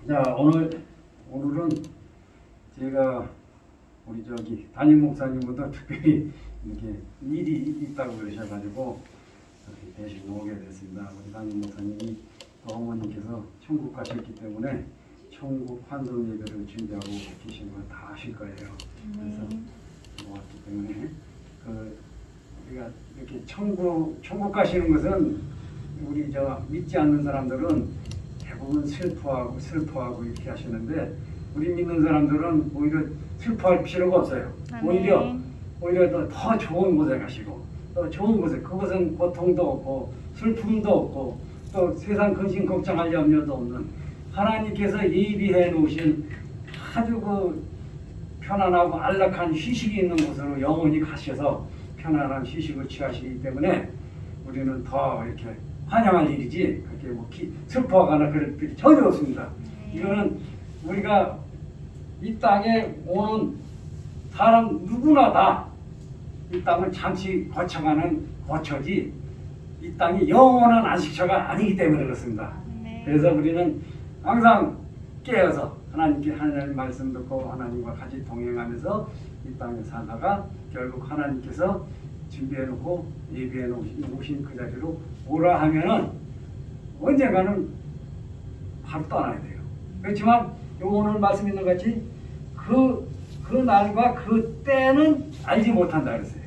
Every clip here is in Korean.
자, 오늘은 제가 우리 담임 목사님보다 특별히 이렇게 일이 있다고 그러셔가지고 대신 오게 됐습니다. 우리 담임 목사님이 또 어머님께서 천국 가셨기 때문에 천국 환송 예배를 준비하고 계신 걸 다 아실 거예요. 그래서 왔기 때문에 우리가 이렇게 천국 가시는 것은 우리 믿지 않는 사람들은 대부분 슬퍼하고 이렇게 하시는데, 우리 믿는 사람들은 오히려 슬퍼할 필요가 없어요. 오히려 더 좋은 곳에 가시고, 또 좋은 곳에, 그곳은 고통도 없고 슬픔도 없고 또 세상 근심 걱정할 염려도 없는 하나님께서 예비해 놓으신 아주 편안하고 안락한 휴식이 있는 곳으로 영원히 가셔서 편안한 휴식을 취하시기 때문에 우리는 더 이렇게 환영할 일이지 그렇게 슬퍼하거나 그럴 필요 전혀 없습니다. 이거는 우리가 이 땅에 오는 사람 누구나 다 이 땅을 잠시 거쳐가는 거처지 이 땅이 영원한 안식처가 아니기 때문에 그렇습니다. 그래서 우리는 항상 깨어서 하나님 말씀 듣고 하나님과 같이 동행하면서 이 땅에 살다가 결국 하나님께서 준비해놓고 예비해 놓으신 그 자리로 오라 하면은 언젠가는 바로 떠나야 돼요. 그렇지만 오늘 말씀 있는 것 같이 그 날과 그 때는 알지 못한다 그랬어요.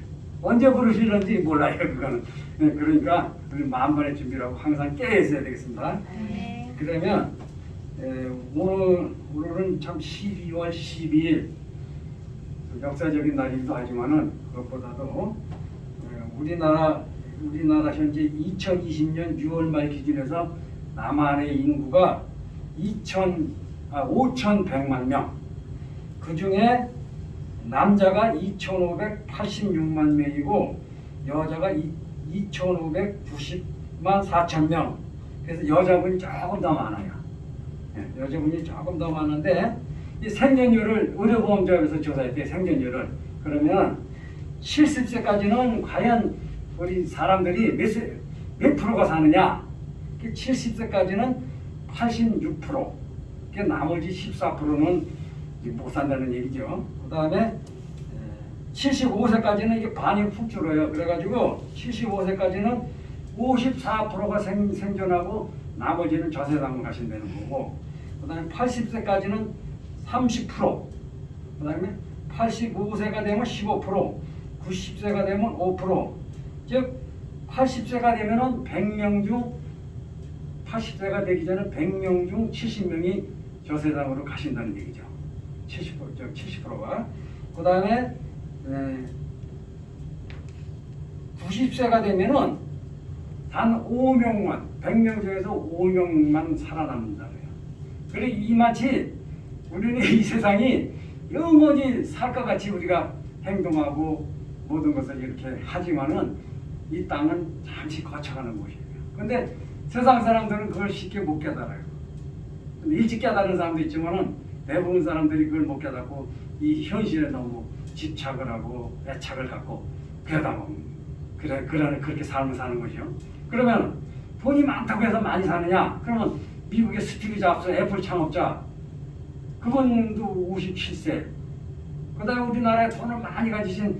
언제 부르시는지 몰라요. 그거는. 그러니까 우리 만반의 준비를 하고 항상 깨어 있어야 되겠습니다. 그러면 오늘은 참 12월 12일 역사적인 날이기도 하지만은 그것보다도 우리나라 현재 2020년 6월 말 기준에서 남한의 인구가 5,100만 명. 그 중에 남자가 2,586만 명이고 여자가 2,590만 4천 명. 그래서 여자분이 조금 더 많아요. 여자분이 조금 더 많은데 이 생존율을 의료보험조합에서 조사했대요. 생존율을. 그러면 70세까지는 과연 우리 사람들이 몇 프로가 사느냐? 70세까지는 86%. 나머지 14%는 못 산다는 얘기죠. 그 다음에 75세까지는 이게 반이 훅 줄어요. 그래가지고 75세까지는 54%가 생존하고 나머지는 저세상으로 가신다는 거고, 그 다음에 80세까지는 30%, 그 다음에 85세가 되면 15%, 90세가 되면 5%, 즉 80세가 되면은 100명 중 80세가 되기 전에 100명 중 70명이 저세상으로 가신다는 얘기죠. 70%가. 그 다음에 90세가 되면은 단 5명만, 100명 중에서 5명만 살아남는다고요. 그래 이마치 우리는 이 세상이 영원히 살 것 같이 우리가 행동하고 모든 것을 이렇게 하지만은 이 땅은 잠시 거쳐가는 곳이에요. 근데 세상 사람들은 그걸 쉽게 못 깨달아요. 일찍 깨달은 사람도 있지만은 대부분 사람들이 그걸 못 깨닫고 이 현실에 너무 집착을 하고 애착을 갖고 그렇게 삶을 사는 것이요. 그러면 돈이 많다고 해서 많이 사느냐? 그러면 미국의 스티브 잡스 애플 창업자 그분도 57세. 그 다음에 우리나라에 돈을 많이 가지신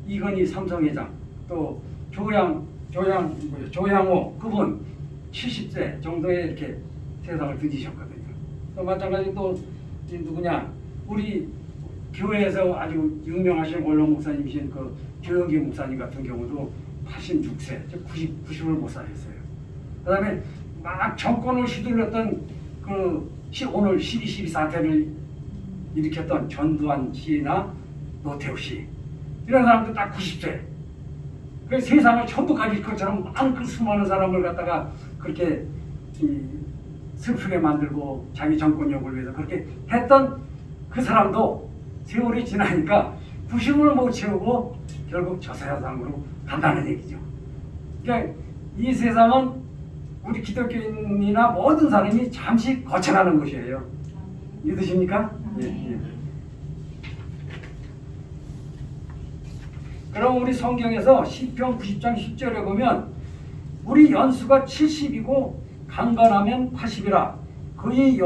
이건희 삼성회장, 또 조양호 그분 70세 정도에 이렇게 세상을 등지셨거든요. 또 마찬가지 또 누구냐? 우리 교회에서 아주 유명하신 원로 목사님이신 그 조영기 목사님 같은 경우도 86세, 즉 90을 못 사셨어요. 그 다음에 막 정권을 휘둘렀던 오늘 12.12 사태를 일으켰던 전두환 씨나 노태우 씨 이런 사람들 딱 90세. 그 세상을 전부 가질 것처럼 많은 수많은 사람을 갖다가 그렇게 슬프게 만들고 자기 정권력을 위해서 그렇게 했던 그 사람도 세월이 지나니까 90을 못 채우고 결국 저세상으로 간다는 얘기죠. 그러니까 이 세상은 우리 기독교인이나 모든 사람이 잠시 거쳐가는 것이에요. 믿으십니까? 예. 그럼 우리 성경에서 시편 90장 10절에 보면 우리 연수가 70이고 강건하면 80이라 그의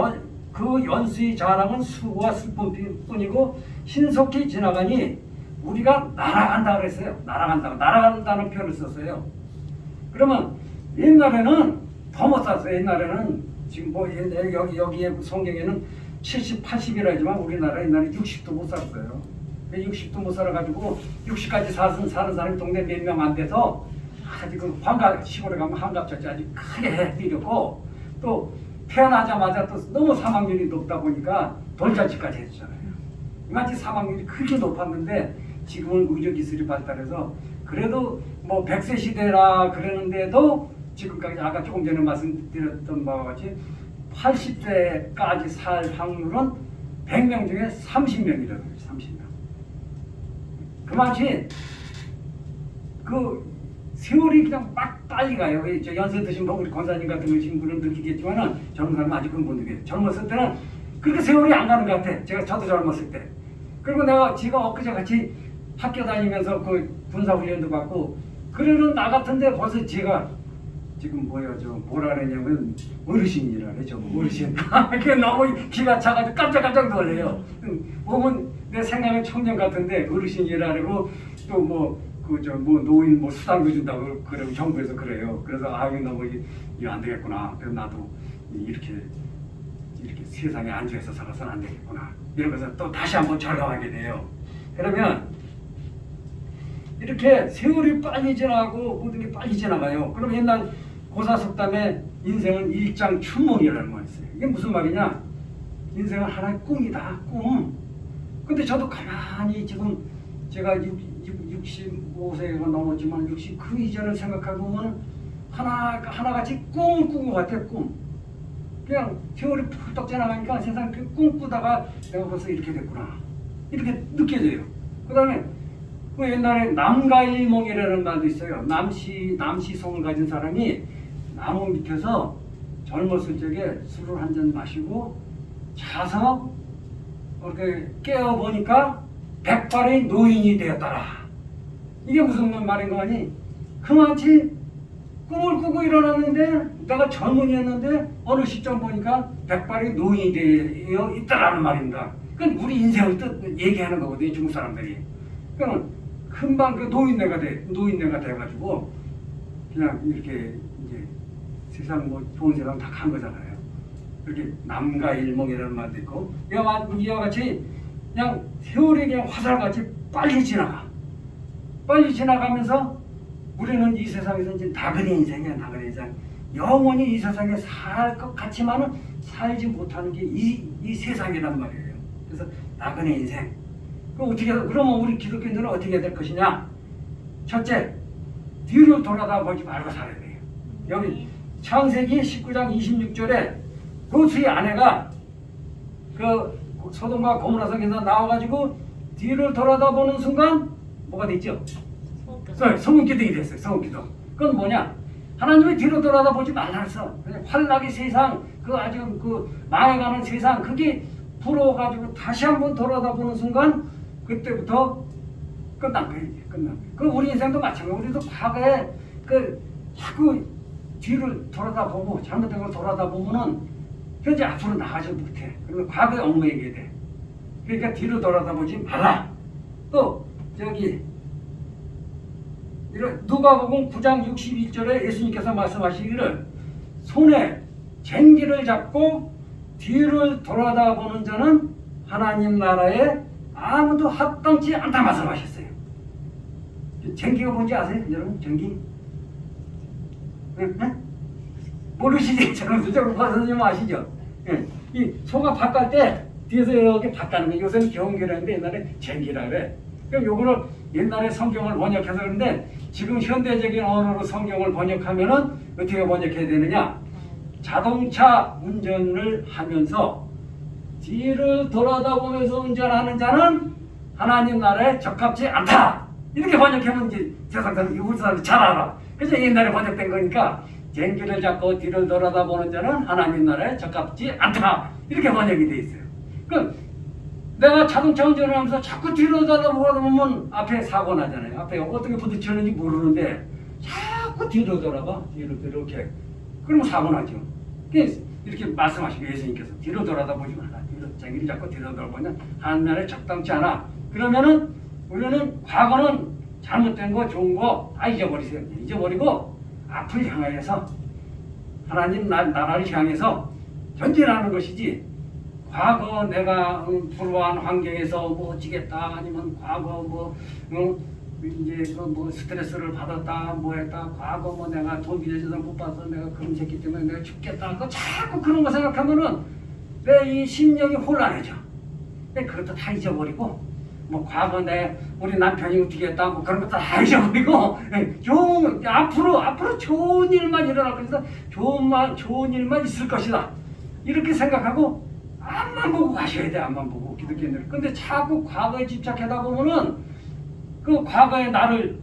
그 연수의 자랑은 수고와 슬픔뿐이고 신속히 지나가니 우리가 날아간다 그랬어요. 날아간다는 표현을 썼어요. 그러면 옛날에는 더 못 살았어요. 옛날에는 지금 뭐 여기에 성경에는 70, 80이라 하지만 우리나라 옛날에 60도 못 살았어요. 60도 못 살아가지고 60까지 사는 사람이 동네 몇 명 안 돼서 아주 그 시골에 가면 환갑잔치 아주 크게 해드렸고 또 태어나자마자 또 너무 사망률이 높다 보니까 돌잔치까지 해주잖아요. 이만치 사망률이 크게 높았는데 지금은 의료기술이 발달해서 그래도 뭐 100세 시대라 그러는데도 지금까지 아까 조금 전에 말씀드렸던 바와 같이 80세까지 살 확률은 100명 중에 30명이라고 해요. 30명. 그만치 그 세월이 그냥 막 빨리 가요. 저 연세 드신 분, 우리 권사님 같은 분은 느끼겠지만은 젊은 사람은 아직은 못 느껴요. 젊었을 때는 그렇게 세월이 안 가는 것 같아. 저도 젊었을 때. 그리고 내가 지금 엊그제 같이 학교 다니면서 그 군사훈련도 받고 그러는 나 같은데 벌써 제가 지금 뭐라 그러냐면 어르신이라 그러죠. 어르신. 그게 너무 기가 차가지고 깜짝깜짝 놀래요. 보면 내 생각은 청년 같은데 어르신이라 그러고 또 뭐 노인 뭐 수당도 준다고 그러고 정부에서 그래요. 그래서 너무 이거 안 되겠구나. 그래서 나도 이렇게 세상에 안주해서 살아서는 안 되겠구나. 이러면서 또 다시 한번 절감하게 돼요. 그러면 이렇게 세월이 빨리 지나고 모든 게 빨리 지나가요. 그럼 옛날 고사속담에 인생은 일장춘몽이라는 말이 있어요. 이게 무슨 말이냐? 인생은 하나의 꿈이다. 꿈. 근데 저도 가만히 지금 제가 65세가 넘었지만 그 이전을 생각하고 보면 하나같이 꿈을 꾸고 같아요. 꿈. 그냥 세월이 푹떡 지나가니까 세상 꿈꾸다가 내가 벌써 이렇게 됐구나. 이렇게 느껴져요. 그 다음에 그 옛날에 남가일몽이라는 말도 있어요. 남시성을 가진 사람이 나무 밑에서 젊었을 적에 술을 한 잔 마시고 자서 이렇게 깨어보니까 백발의 노인이 되었더라. 이게 무슨 말인 거 아니? 그만치 꿈을 꾸고 일어났는데 내가 젊은이였는데 어느 시점 보니까 백발의 노인이 되어 있다라는 말입니다. 그건 우리 인생을 얘기하는 거거든요. 중국 사람들이. 그러면 금방 그 노인네가 돼가지고 그냥 이렇게 이제 세상 뭐 좋은 세상 다 간 거잖아요. 이렇게 남가일몽이라는 말도 있고 이와 같이 그냥 세월이 그냥 화살같이 빨리 지나가. 빨리 지나가면서 우리는 이 세상에서 이제 나그네 인생이야. 나그네 인생. 영원히 이 세상에 살 것 같지만은 살지 못하는 게 이 세상이란 말이에요. 그래서 나그네 인생. 그러면 우리 기독교인들은 어떻게 해야 될 것이냐? 첫째, 뒤로 돌아다보지 말고 살아야 돼요. 여기 창세기 19장 26절에 롯의 아내가 그 소돔과 고모라 성에서 나와가지고 뒤를 돌아다보는 순간 뭐가 됐죠? 소금기둥이 됐어요. 소금기둥. 그건 뭐냐? 하나님이 뒤로 돌아다보지 말라 했어. 환락의 세상, 아주 망해가는 세상, 그게 불어가지고 다시 한번 돌아다보는 순간 그때부터 끝난 거예요. 끝난 거예요. 우리 인생도 마찬가지고 우리도 과거에 자꾸 뒤를 돌아다보고 잘못된 걸 돌아다보면은 현재 앞으로 나가지 못해. 그리고 과거에 얽매이게 돼. 그러니까 뒤로 돌아다보지 말라. 또 누가복음 9장 61절에 예수님께서 말씀하시기를 손에 쟁기를 잡고 뒤를 돌아다보는 자는 하나님 나라에 아무도 합당치 않다 말씀하셨어요. 쟁기가 뭔지 아세요? 여러분 쟁기? 응? 모르시지? 저는 선생님 아시죠? 예. 이 소가 밥 갈 때 뒤에서 이렇게 밥 가는 거예요. 요새는 경계라는데 옛날에 쟁기라 그래. 그럼 요거를 옛날에 성경을 번역해서 그런데 지금 현대적인 언어로 성경을 번역하면은 어떻게 번역해야 되느냐? 자동차 운전을 하면서 뒤를 돌아다보면서 운전하는 자는 하나님 나라에 적합지 않다. 이렇게 번역하면 이제 세상 사람, 우리 사람이 잘 알아. 그래서 옛날에 번역된 거니까 쟁기를 잡고 뒤를 돌아다보는 자는 하나님 나라에 적합지 않다. 이렇게 번역이 돼 있어요. 그럼 내가 자동차 운전을 하면서 자꾸 뒤로 돌아보면 앞에 사고 나잖아요. 앞에 어떻게 부딪히는지 모르는데 자꾸 뒤로 돌아봐. 뒤로 이렇게. 그러면 사고 나죠. 이렇게 말씀하시고 예수님께서 뒤로 돌아다 보지 마라. 뒤로 자기를 자꾸 뒤로 돌아보면 하늘에 적당치 않아. 그러면은 우리는 과거는 잘못된 거 좋은 거 다 잊어버리세요. 잊어버리고 앞을 향하여서 하나님 나라를 향해서 전진하는 것이지 과거 내가 불우한 환경에서 뭐 어찌겠다 아니면 과거 뭐 이제 뭐 스트레스를 받았다 뭐 했다 과거 뭐 내가 돈 빌려줘서 못 받아서 내가 그런 새끼 때문에 내가 죽겠다 그 자꾸 그런 거 생각하면은 내 이 심령이 혼란해져. 그것도 다 잊어버리고 뭐 과거 내 우리 남편이 어떻게 했다 뭐 그런 것도 다 잊어버리고 좋은 앞으로 좋은 일만 일어날 것이다. 좋은 일만 있을 것이다. 이렇게 생각하고 앞만 보고 가셔야 돼. 앞만 보고 기독교인들. 근데 자꾸 과거에 집착하다 보면은 그 과거에 나를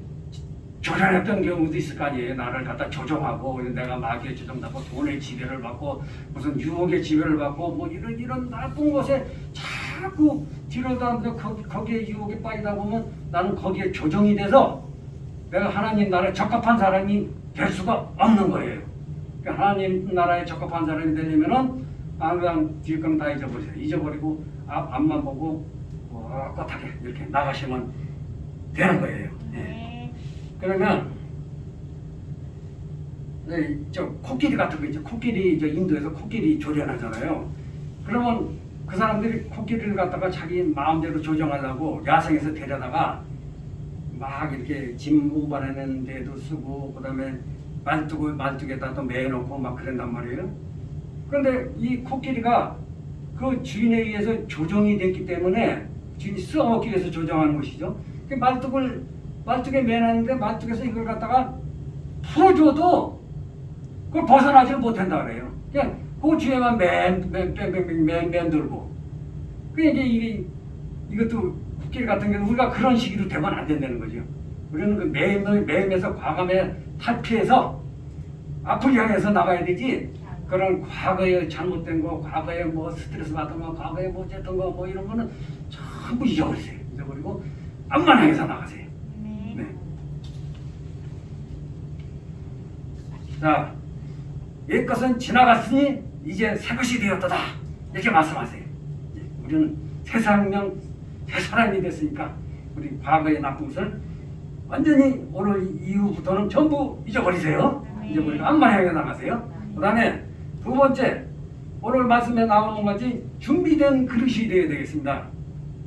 조련했던 경우도 있을 거 아니에요. 나를 갖다 조종하고 내가 마귀의 조종받고 돈의 지배를 받고 무슨 유혹의 지배를 받고 뭐 이런 나쁜 것에 자꾸 뒤로다 거기에 유혹에 빠지다 보면 나는 거기에 조종이 돼서 내가 하나님 나라에 적합한 사람이 될 수가 없는 거예요. 그러니까 하나님 나라에 적합한 사람이 되려면은 항상 뒤에 거는 다 잊어버리세요. 잊어버리고 앞만 보고 꼿하게 이렇게 나가시면 되는 거예요. 예. 그러면 저 코끼리 같은 거 있죠. 코끼리 저 인도에서 코끼리 조련하잖아요. 그러면 그 사람들이 코끼리를 갖다가 자기 마음대로 조정하려고 야생에서 데려다가 막 이렇게 짐 운반하는 데도 쓰고 그다음에 말뚝에다 또 매놓고 막 그런단 말이에요. 그런데 이 코끼리가 그 주인에 의해서 조정이 됐기 때문에 주인이 써먹기 위해서 조정하는 것이죠. 그 말뚝에 매놨는데 말뚝에서 이걸 갖다가 풀어줘도 그걸 벗어나지를 못한다 그래요. 그냥 그 주에만 맨 들고. 그러니까 이것도 코끼리 같은 경우는 우리가 그런 식으로 되면 안 된다는 거죠. 우리는 그 매임에서 과감에 탈피해서 앞을 향해서 나가야 되지. 그런 과거에 잘못된 거, 과거에 뭐 스트레스 받은 거, 과거에 뭐 어쨌든 거 뭐 이런 거는 전부 잊어버리세요. 잊어버리고 앞만 향해서 나가세요. 네. 자, 옛것은 지나갔으니 이제 새 것이 되었다. 이렇게 말씀하세요. 우리는 새 사람이 됐으니까 우리 과거의 나쁜 것을 완전히 오늘 이후부터는 전부 잊어버리세요. 잊어버리고 앞만 향해 나가세요. 그 다음에 두 번째, 오늘 말씀에 나오는 것이 준비된 그릇이 되어야 되겠습니다.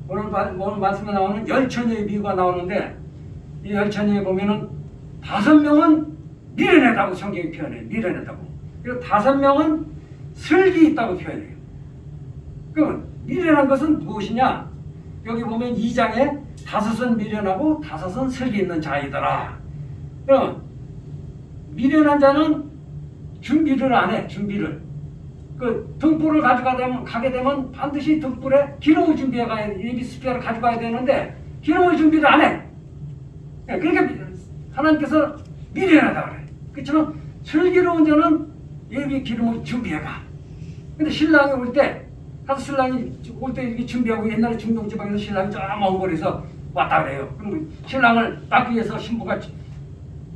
오늘 말씀에 나오는 열처녀의 비유가 나오는데 이 열처녀에 보면은 5명은 미련하다고 성경이 표현해요. 미련하다고. 그리고 5명은 슬기 있다고 표현해요. 그럼 미련한 것은 무엇이냐? 여기 보면 2장에 5은 미련하고 5은 슬기 있는 자이더라. 그럼 미련한 자는 준비를 안 해. 준비를. 그 등불을 가게 되면 반드시 등불에 기름을 준비해 가야 돼. 예비 스페어를 가져가야 되는데 기름을 준비를 안 해. 그러니까 하나님께서 미련하다 그래. 그렇지만 슬기로운 자는 예비 기름을 준비해 가. 근데 신랑이 올 때 이렇게 준비하고 옛날에 중동지방에서 신랑이 저 먼 거리에서 왔다 그래요. 그럼 신랑을 따기 위해서 신부가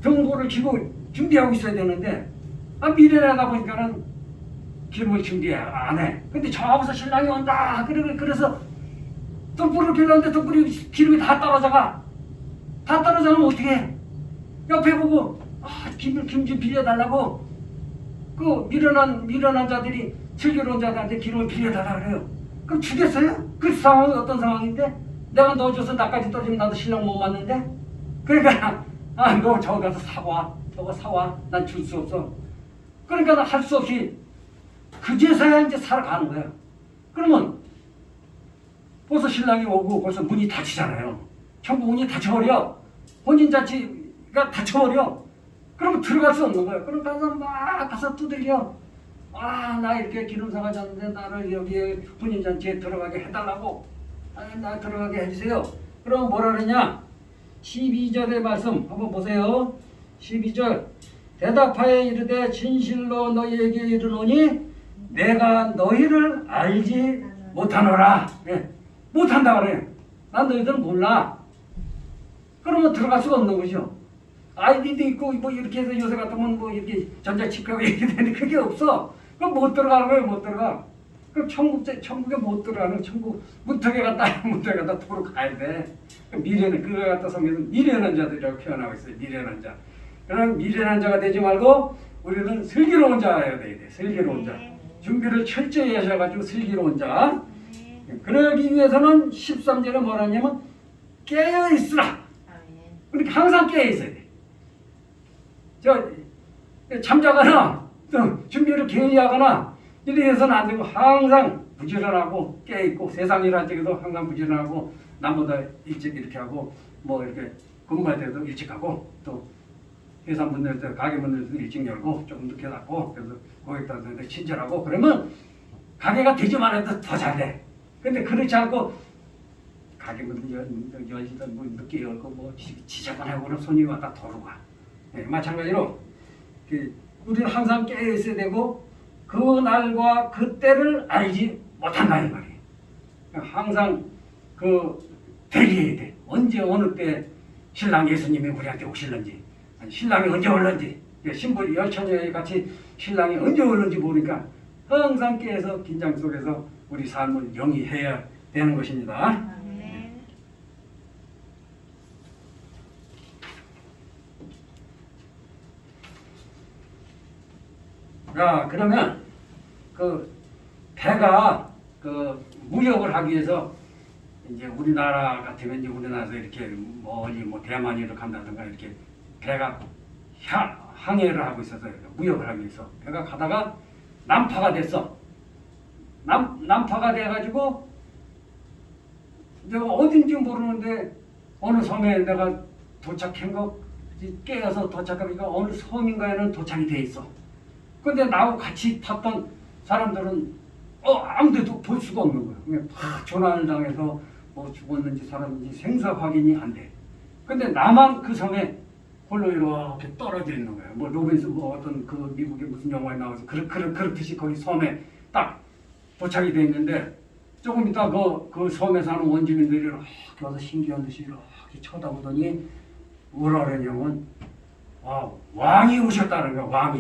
등불을 켜고 준비하고 있어야 되는데 미련하다 보니까는 기름을 준비 안 해. 근데 저하고서 신랑이 온다. 그래서 등불을 켜려는데 기름이 다 떨어져가. 다 떨어져가면 어떻게 해? 옆에 보고 김 좀 빌려달라고 그 미련한 자들이 슬기로운 자들한테 기름을 빌려달라 그래요. 그럼 주겠어요? 그 상황이 어떤 상황인데? 내가 넣어줘서 나까지 떨어지면 나도 신랑 못 맞는데? 그러니까 너 저거 가서 사와. 저거 사와. 난 줄 수 없어. 그러니까 할 수 없이 그제서야 이제 살아가는 거예요. 그러면 벌써 신랑이 오고 벌써 문이 닫히잖아요. 천국 문이 닫혀버려. 혼인잔치가 닫혀버려. 그러면 들어갈 수 없는 거예요. 그럼 가서 두들겨. 나 이렇게 기름 사가졌는데 나를 여기에 혼인잔치에 들어가게 해달라고. 나 들어가게 해주세요. 그럼 뭐라 그러냐? 12절의 말씀 한번 보세요. 12절. 대답하여 이르되 진실로 너희에게 이르노니 내가 너희를 알지 못하노라. 네. 못한다 그래. 난 너희들은 몰라. 그러면 들어갈 수가 없는 거죠. 아이디도 있고 뭐 이렇게 해서 요새 같으면 뭐 이렇게 전자칩하고 이렇게 되는데 그게 없어. 그럼 못 들어가는 거예요, 못 들어가. 그럼 천국에 못 들어가는 천국 문턱에 갔다 문턱에 갔다 도로 가야 돼. 미래는 그거 갖다 성경에서 미련한 자들이라고 표현하고 있어요. 미련한 자. 그러나 미련한 자가 되지 말고 우리는 슬기로운 자여야 돼. 슬기로운 자. 준비를 철저히 하셔가지고 슬기로운 자. 그러기 위해서는 13절에 뭐라 하냐면 깨어 있으라. 그러니까 항상 깨어 있어야 돼. 잠자거나 또 준비를 게을리하거나 이래서는 안 되고 항상 부지런하고 깨어있고 세상 일 할 때도 항상 부지런하고 남보다 일찍 이렇게 하고 뭐 이렇게 근무할 때도 일찍 하고 또 회사 문 열 때 가게 문 열 때도 일찍 열고 조금 늦게 닫고 그래서 고객들한테 친절하고 그러면 가게가 되지만 해도 더 잘 돼. 근데 그렇지 않고 가게 문 열리던 뭐 늦게 열고 뭐 지저분하고는 손님이 왔다 돌아가. 네, 마찬가지로 우리는 항상 깨어 있어야 되고 그 날과 그 때를 알지 못한다 이 말이에요. 항상 대기해야 돼. 언제 어느 때 신랑 예수님이 우리한테 오실는지 신랑이 언제 올는지 신부리 열처녀에 같이 신랑이 언제 올는지 모르니까 항상 깨어서 긴장 속에서 우리 삶을 영위해야 되는 것입니다. 자, 그러면 배가 무역을 하기 위해서 이제 우리나라 같으면 이제 우리나라에서 이렇게 멀리 뭐 대만으로 간다든가 이렇게 배가 항해를 하고 있어서 무역을 하기 위해서 배가 가다가 난파가 됐어. 난파가 돼가지고 내가 어딘지 모르는데 어느 섬에 내가 도착한 거 깨어서 도착하니까 어느 섬인가에는 도착이 돼 있어. 근데 나하고 같이 탔던 사람들은 아무데도 볼 수가 없는 거야. 그냥 다 조난을 당해서 뭐 죽었는지 살았는지 생사 확인이 안 돼. 근데 나만 그 섬에 홀로 이렇게 떨어져 있는 거야. 뭐 로빈슨 뭐 어떤 그 미국의 무슨 영화에 나와서 그렇듯이 거기 섬에 딱 도착이 돼 있는데 조금 있다 그 섬에 사는 원주민들이 이렇게 와서 신기한 듯이 이렇게 쳐다보더니 뭐라 그러냐면 왕이 오셨다는 거야.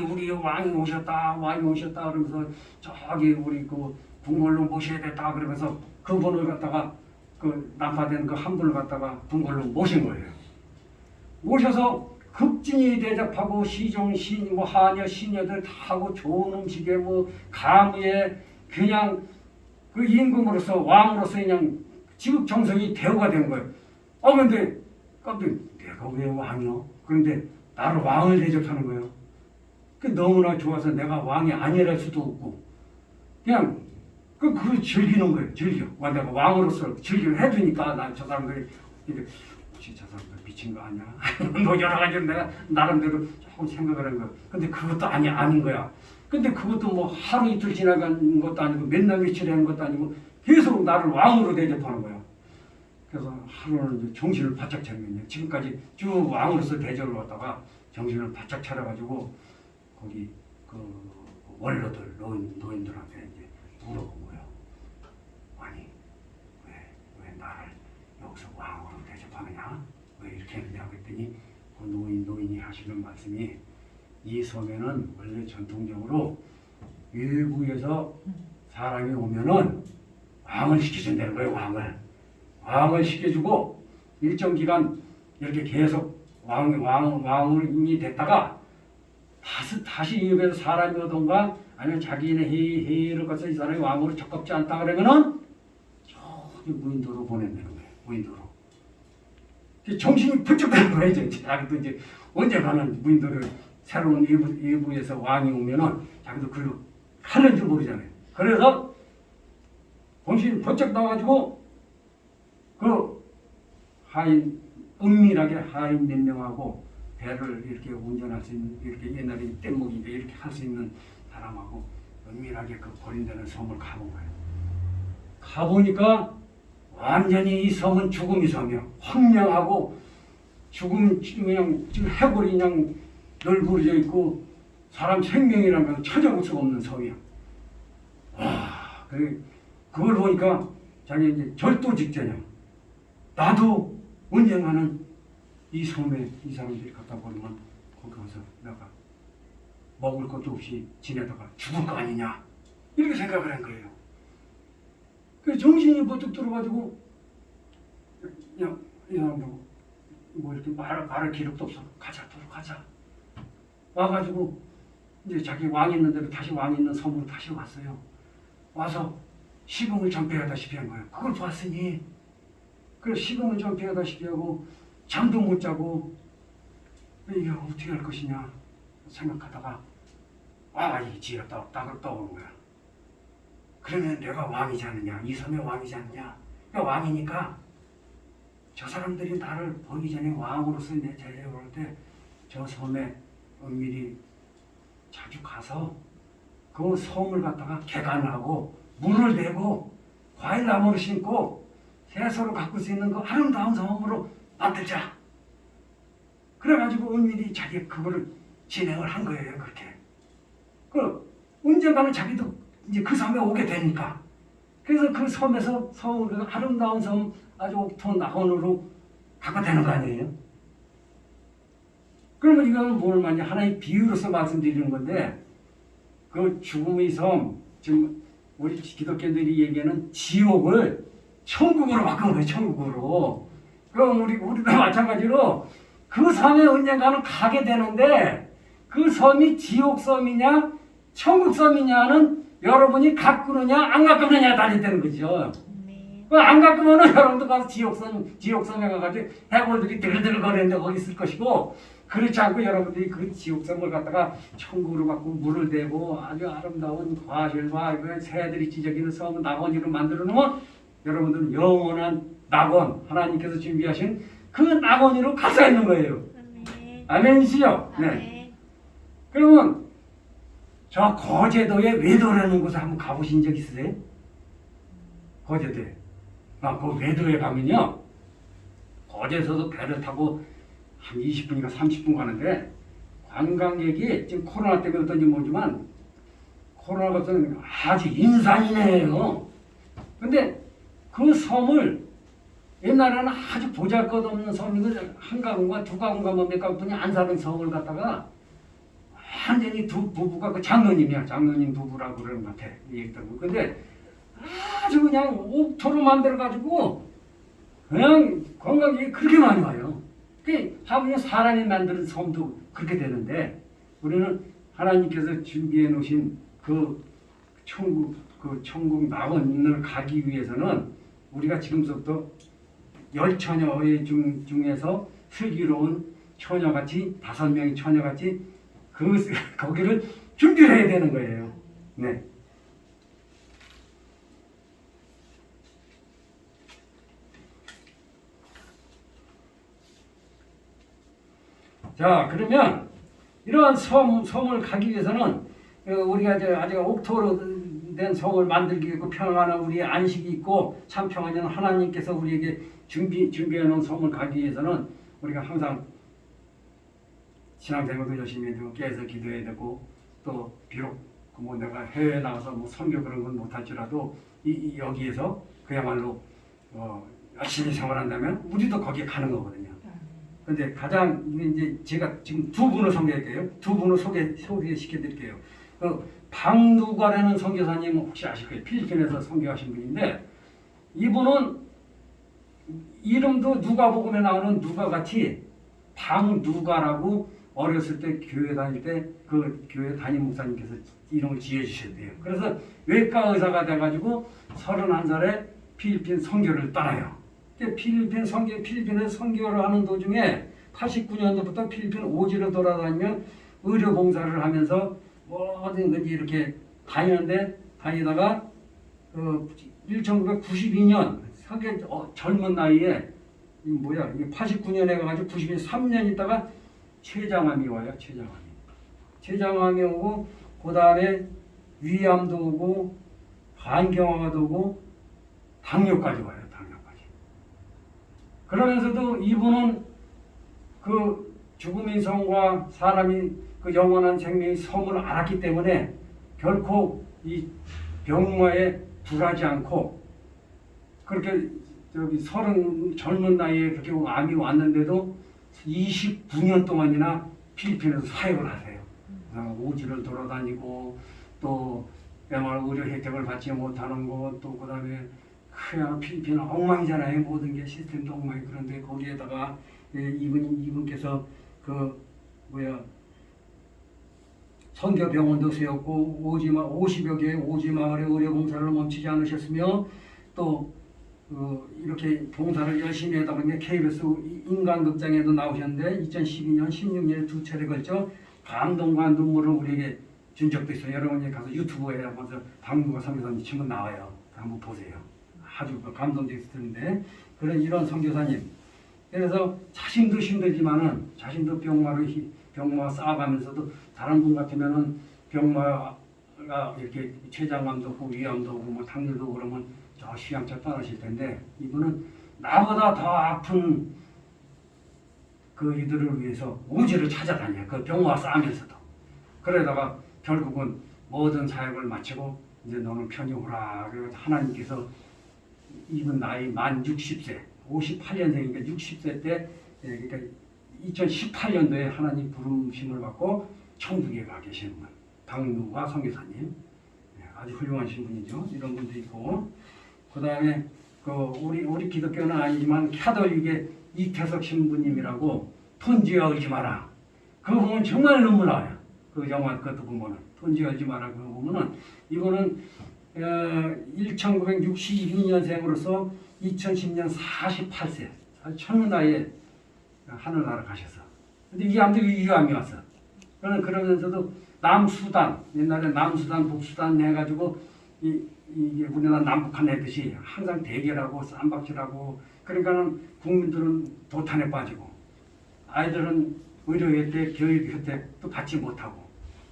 우리 왕이 오셨다 그러면서 저기 우리 그 궁궐로 모셔야 됐다 그러면서 그분을 갖다가 난파된 한 분을 갖다가 궁궐로 모신 거예요. 모셔서 극진히 대접하고 시종 뭐 하녀 시녀들 다 하고 좋은 음식에 뭐 가무에 그냥 그 임금으로서 왕으로서 그냥 지극정성이 대우가 된 거예요. 근데 깜짝 내가 왜 왕이야? 그런데 나를 왕을 대접하는 거예요. 너무나 좋아서 내가 왕이 아니랄 수도 없고 그냥 그걸 즐기는 거예요. 즐겨. 내가 왕으로서 즐기를 해주니까 난 저 사람들이 혹시 저 사람들 미친 거 아니야? 뭐 여러 가지로 내가 나름대로 조금 생각을 한 거야. 근데 그것도 아닌 거야. 근데 그것도 뭐 하루 이틀 지나간 것도 아니고 몇 날 며칠 한 것도 아니고 계속 나를 왕으로 대접하는 거야. 그래서 하루는 이제 정신을 바짝 차리면요. 지금까지 쭉 왕으로서 대접을 받다가 정신을 바짝 차려가지고 거기 원로들 노인들한테 이제 물어본 거예요. 아니 왜 나를 여기서 왕으로 대접하느냐? 왜 이렇게 했느냐? 그랬더니 그 노인이 하시는 말씀이 이 섬에는 원래 전통적으로 외부에서 사람이 오면은 왕을 시켜준다는 거예요. 왕을 시켜주고 일정 기간 이렇게 계속 왕이 됐다가 다시 이쪽에서 사람이 오던가 아니면 자기네 회의를 거쳐 이 사람이 왕으로 적합지 않다 그러면은 저기 무인도로 보낸다는 거예요. 무인도로. 정신이 번쩍 드는 거예요. 자기도 이제 언제 가는 무인도를 새로운 일부에서 왕이 오면은 자기도 글로 가는 줄 모르잖아요. 그래서 정신이 번쩍 나가지고 은밀하게 하인 몇 명하고 배를 이렇게 운전할 수 있는 이렇게 옛날에 뗏목인데 이렇게 할 수 있는 사람하고 은밀하게 버린다는 섬을 가본 거예요. 가보니까 완전히 이 섬은 죽음의 섬이야. 황량하고 죽음 그냥 지금 해골이 그냥 널브러져 있고 사람 생명이라는 건 찾아볼 수가 없는 섬이야. 그걸 보니까 자기 이제 절도 직전이야. 나도 언젠가는 이 섬에 이 사람들이 갖다 버리면 거기 가서 내가 먹을 것도 없이 지내다가 죽을 거 아니냐 이렇게 생각을 한 거예요. 그래서 정신이 번뜩 들어가지고 뭐 이렇게 말할 기력도 없어. 가자, 가자. 와가지고 이제 자기 왕 있는 대로 다시 왕 있는 섬으로 다시 왔어요. 와서 식음을 전폐하다시피 한 거예요. 그걸 봤으니 그래서 식음을 전폐하다시피 하고 잠도 못 자고 이게 어떻게 할 것이냐 생각하다가 이 지혜가 딱 떠오른 거야. 그러면 내가 왕이지 않느냐, 이 섬의 왕이지 않느냐. 그러니까 왕이니까 저 사람들이 나를 보기 전에 왕으로서 내 제자를 볼 때 저 섬에 은밀히 자주 가서 그 섬을 갖다가 개간하고 물을 대고 과일나무를 심고 세서로 가꿀 수 있는 그 아름다운 섬으로 만들자. 그래가지고 은밀히 자기 그거를 진행을 한 거예요. 그렇게. 그 언젠가는 자기도 이제 그 섬에 오게 되니까. 그래서 그 섬에서 그 아름다운 섬 아주 옥토 낙원으로 가게 되는 거 아니에요? 그러면 이거는 뭘 말이냐 하나의 비유로서 말씀드리는 건데 그 죽음의 섬 지금 우리 기독교인들이 얘기하는 지옥을 천국으로 바꾼 거예요. 천국으로. 그럼 우리도 마찬가지로 그 섬에 언젠가는 가게 되는데 그 섬이 지옥 섬이냐 천국 섬이냐는 여러분이 가꾸느냐 안 가꾸느냐에 달렸다는 거죠. 안 가꾸면은 여러분도 가서 지옥섬에 가가지고 해골들이 들들거리는데 거기 있을 것이고 그렇지 않고 여러분들이 그 지옥섬을 갖다가 천국으로 갖고 물을 대고 아주 아름다운 과실과 새들이 지저귀는 섬 낙원으로 만들어 놓으면 여러분들은 영원한 낙원 하나님께서 준비하신 그 낙원으로 가서 있는 거예요. 아멘이시죠? 네. 그러면 저 거제도의 외도라는 곳에 한번 가보신 적 있으세요? 거제도에. 그 외도에 가면요. 거제도에서도 배를 타고 한 20분인가 30분 가는데 관광객이 지금 코로나 때문에 어떤지 모르지만 코로나가 없으면 아주 인산이네요. 근데 그 섬을 옛날에는 아주 보잘것없는 섬이고 한 가군가 두 가군가 몇 가군이 안 사는 섬을 갖다가 완전히 두 부부가 그 장로님이야. 장로님 부부라고 그러는 것 같아. 얘기했다고. 근데 아주 그냥 옥토로 만들어가지고 그냥 관광객이 그렇게 많이 와요. 하물며 사람이 만드는 섬도 그렇게 되는데 우리는 하나님께서 준비해 놓으신 그 천국 낙원을 가기 위해서는 우리가 지금부터 10처녀의 중에서 슬기로운 처녀같이 5명의 처녀같이 거기를 준비를 해야 되는 거예요. 네. 자, 그러면 이러한 섬을 가기 위해서는 우리가 아직 옥토로 된 섬을 만들기 위해 평안한 우리의 안식이 있고 참 평안한 하나님께서 우리에게 준비해 놓은 섬을 가기 위해서는 우리가 항상 신앙생활도 열심히 해야 되고 깨서 기도해야 되고 또 비록 뭐 내가 해외에 나가서 뭐 선교 그런 건 못할지라도 여기에서 그야말로 열심히 생활한다면 우리도 거기에 가는 거거든요. 근데 가장 이제 제가 지금 두 분을 소개할게요. 두 분을 소개시켜드릴게요. 방누가라는 선교사님 혹시 아실 거예요? 필리핀에서 선교하신 분인데 이분은 이름도 누가복음에 나오는 누가같이 방누가라고 어렸을 때 교회 다닐 때 그 교회 담임 목사님께서 이름을 지어주셨대요. 그래서 외과 의사가 돼가지고 31살에 필리핀 선교를 떠나요. 필리핀에서 선교를 하는 도중에 89년도부터 필리핀 오지로 돌아다니며 의료 봉사를 하면서 모든 건지 이렇게 다니다가 1992년 젊은 나이에 이게 89년에 가가지고 92년 3년 있다가 췌장암이 와요. 췌장암이 오고 그 다음에 위암도 오고 간경화도 오고 당뇨까지 와요. 그러면서도 이분은 그 죽음의 성과 사람이 그 영원한 생명의 섬을 알았기 때문에 결코 이 병마에 굴하지 않고 그렇게 젊은 나이에 그렇게 암이 왔는데도 29년 동안이나 필리핀에서 사역을 하세요. 오지를 돌아다니고 또 MR 의료 혜택을 받지 못하는 것, 또 그다음에 그냥 필리핀은 엉망이잖아요. 모든 게 시스템도 엉망이. 그런데 거기에다가 이분께서 그 뭐야 선교병원도 세웠고 50여 개의 오지마을의 의료봉사를 멈추지 않으셨으며 또 이렇게 봉사를 열심히 하다 보니 KBS 인간극장에도 나오셨는데 2012년, 16년에 두 차례 걸쳐 감동과 눈물을 우리에게 준 적도 있어요. 여러분이 가서 유튜브에 먼저 박문과 선교사님 치면 나와요. 한번 보세요. 아주 감동적인데 그런 이런 선교사님. 그래서 자신도 힘들지만은 자신도 병마와 싸워가면서도 다른 분 같으면은 병마가 이렇게 췌장암도 오고 위암도 오고 뭐 당뇨도 오고 그러면 저 휴양차 떠나실 텐데 이분은 나보다 더 아픈 그 이들을 위해서 오지를 찾아다녀요. 그 병마와 싸우면서도. 그러다가 결국은 모든 사역을 마치고 이제 너는 편히 오라. 그래서 하나님께서 이분 나이 만 60세, 58년생이니까 60세 때 그러니까 2018년도에 하나님 부름심을 받고 천국에 가 계시는 분, 박누가 선교사님, 아주 훌륭하신 분이죠. 이런 분도 있고, 그 다음에 그 우리 기독교는 아니지만 캐톨릭의 이태석 신부님이라고 톤지 열지 마라. 그거 보면 정말 눈물 나와요. 그 영화 그것도 보면은 톤지 열지 마라. 그거 보면은 이거는 1962년생으로서 2010년 48세, 젊은 나이에 하늘나라 가셨어. 근데 이 암도 위암이 왔어. 그러면서도 남수단, 옛날에 남수단, 북수단 해가지고 이게 우리나라 남북한 했듯이 항상 대결하고 쌈박질하고 그러니까는 국민들은 도탄에 빠지고 아이들은 의료 혜택, 교육 혜택도 받지 못하고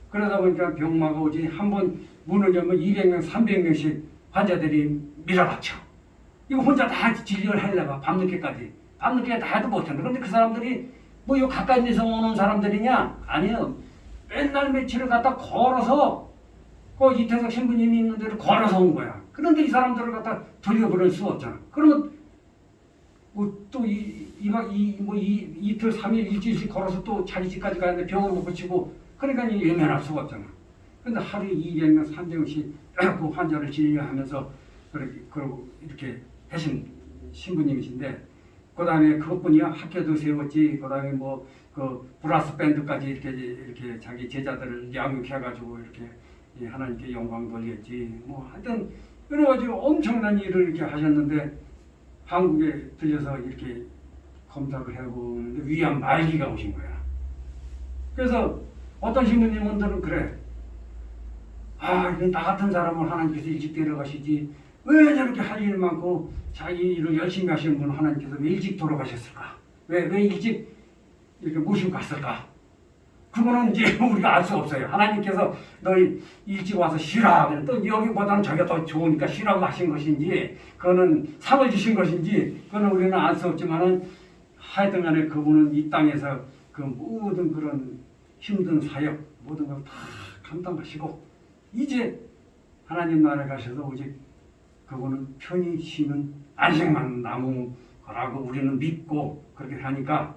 그러다 보니까 병마가 오지 한번 문을 열면 200명, 300명씩 환자들이 밀어박혀. 이거 혼자 다 진료를 하려고 밤늦게까지. 밤늦게 다 해도 못한다. 그런데 그 사람들이 뭐 요 가까이 데서 오는 사람들이냐? 아니요. 맨날 며칠을 갖다 걸어서 그 이태석 신부님이 있는 데를 걸어서 온 거야. 그런데 이 사람들을 갖다 돌려보낼 수 없잖아. 그러면 뭐 또 이틀, 3일, 일주일씩 걸어서 또 자기 집까지 가는데 병을 못 고치고 그러니까 외면할 수가 없잖아. 근데 하루에 200명, 300명씩 그 환자를 진료하면서 그러고 이렇게 하신 신부님이신데 그 다음에 그것뿐이야. 학교도 세웠지. 그 다음에 뭐 그 브라스 밴드까지 이렇게 자기 제자들을 양육해가지고 이렇게 하나님께 영광 돌렸지. 뭐 하여튼 여러 가지 엄청난 일을 이렇게 하셨는데 한국에 들려서 이렇게 검사를 해보는데 위암 말기가 오신 거야. 그래서 어떤 신부님들은 그래. 이건 나 같은 사람을 하나님께서 일찍 데려가시지. 왜 저렇게 할 일 많고 자기 일을 열심히 하시는 분은 하나님께서 왜 일찍 돌아가셨을까? 왜 일찍 이렇게 모시고 갔을까? 그거는 이제 우리가 알 수 없어요. 하나님께서 너희 일찍 와서 쉬라. 또 여기보다는 저기가 더 좋으니까 쉬라고 하신 것인지, 그거는 상을 주신 것인지, 그거는 우리는 알 수 없지만은 하여튼 간에 그분은 이 땅에서 그 모든 그런 힘든 사역, 모든 걸 다 감당하시고, 이제 하나님 나라에 가셔서 오직 그분은 편히 쉬는 안식만 남은 거라고 우리는 믿고 그렇게 하니까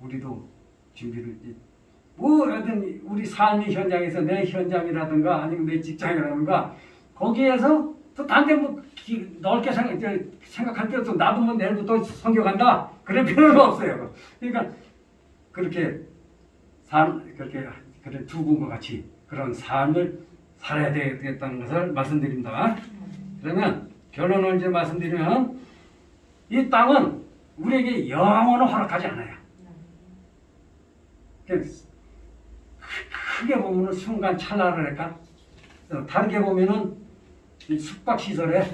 우리도 준비를 뭐라든 우리 삶의 현장에서 내 현장이라든가 아니면 내 직장이라든가 거기에서 또 딴 데 뭐 넓게 생각할 필요 없어. 나도 뭐 내일부터 선교 간다 그럴 필요가 없어요. 그러니까 그렇게 그렇게 두 분과 같이 그런 삶을 살아야 되겠다는 것을 말씀드립니다. 그러면 결론을 이제 말씀드리면 이 땅은 우리에게 영원히 허락하지 않아요. 크게 보면은 순간 찰나랄까? 다르게 보면은 이 숙박시설에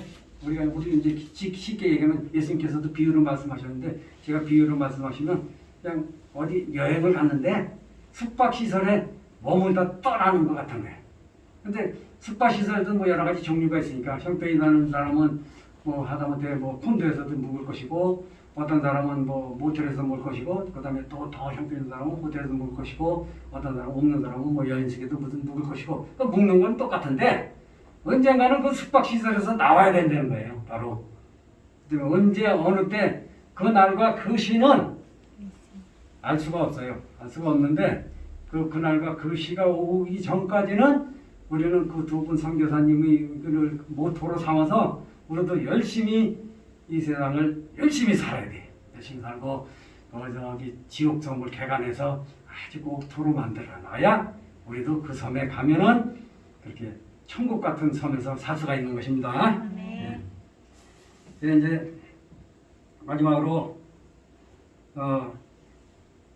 우리 이제 쉽게 얘기하면 예수님께서도 비유로 말씀하셨는데 제가 비유로 말씀하시면 그냥 어디 여행을 갔는데 숙박시설에 머물다 떠나는 것 같은 거예요. 근데 숙박시설도 뭐 여러 가지 종류가 있으니까 형편이 나는 사람은 뭐 하다못해 뭐 콘도에서도 묵을 것이고 어떤 사람은 뭐 모텔에서 묵을 것이고 그 다음에 또 더 형편 있는 사람은 호텔에서 묵을 것이고 어떤 사람은 없는 사람은 뭐 여인숙에도 무슨 묵을 것이고 그 묵는 건 똑같은데 언젠가는 그 숙박시설에서 나와야 된다는 거예요. 바로 언제 어느 때 그 날과 그 시는 알 수가 없어요. 알 수가 없는데 그날과 그 시가 오기 전까지는 우리는 그 두 분 선교사님의 그를 모토로 삼아서 우리도 열심히 이 세상을 열심히 살아야 돼. 열심히 살고 저기 지옥섬을 개간해서 아주 꼭토로 만들어놔야 우리도 그 섬에 가면은 그렇게 천국 같은 섬에서 살 수가 있는 것입니다. 네. 네. 이제 마지막으로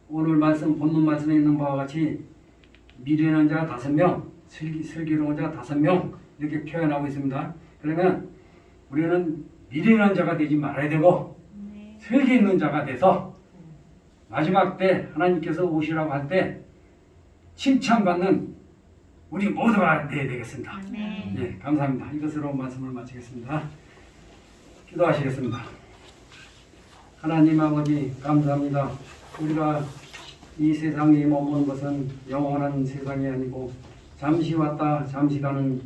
오늘 말씀 본문 말씀에 있는 바와 같이 미련한 자 5명, 슬기로운 자 5명 이렇게 표현하고 있습니다. 그러면 우리는 미련한 자가 되지 말아야 되고 네. 슬기 있는 자가 돼서 마지막 때 하나님께서 오시라고 할 때 칭찬받는 우리 모두가 되어야 되겠습니다. 네. 예, 감사합니다. 이것으로 말씀을 마치겠습니다. 기도하시겠습니다. 하나님 아버지 감사합니다. 우리가 이 세상에 머문 것은 영원한 세상이 아니고 잠시 왔다 잠시 가는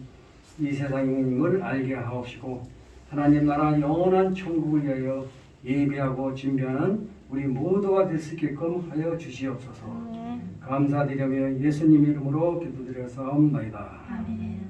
이 세상임을 알게 하옵시고 하나님 나라 영원한 천국을 위하여 예배하고 준비하는 우리 모두가 될 수 있게끔 하여 주시옵소서. 감사드리며 예수님 이름으로 기도드려 사옵나이다. 아멘.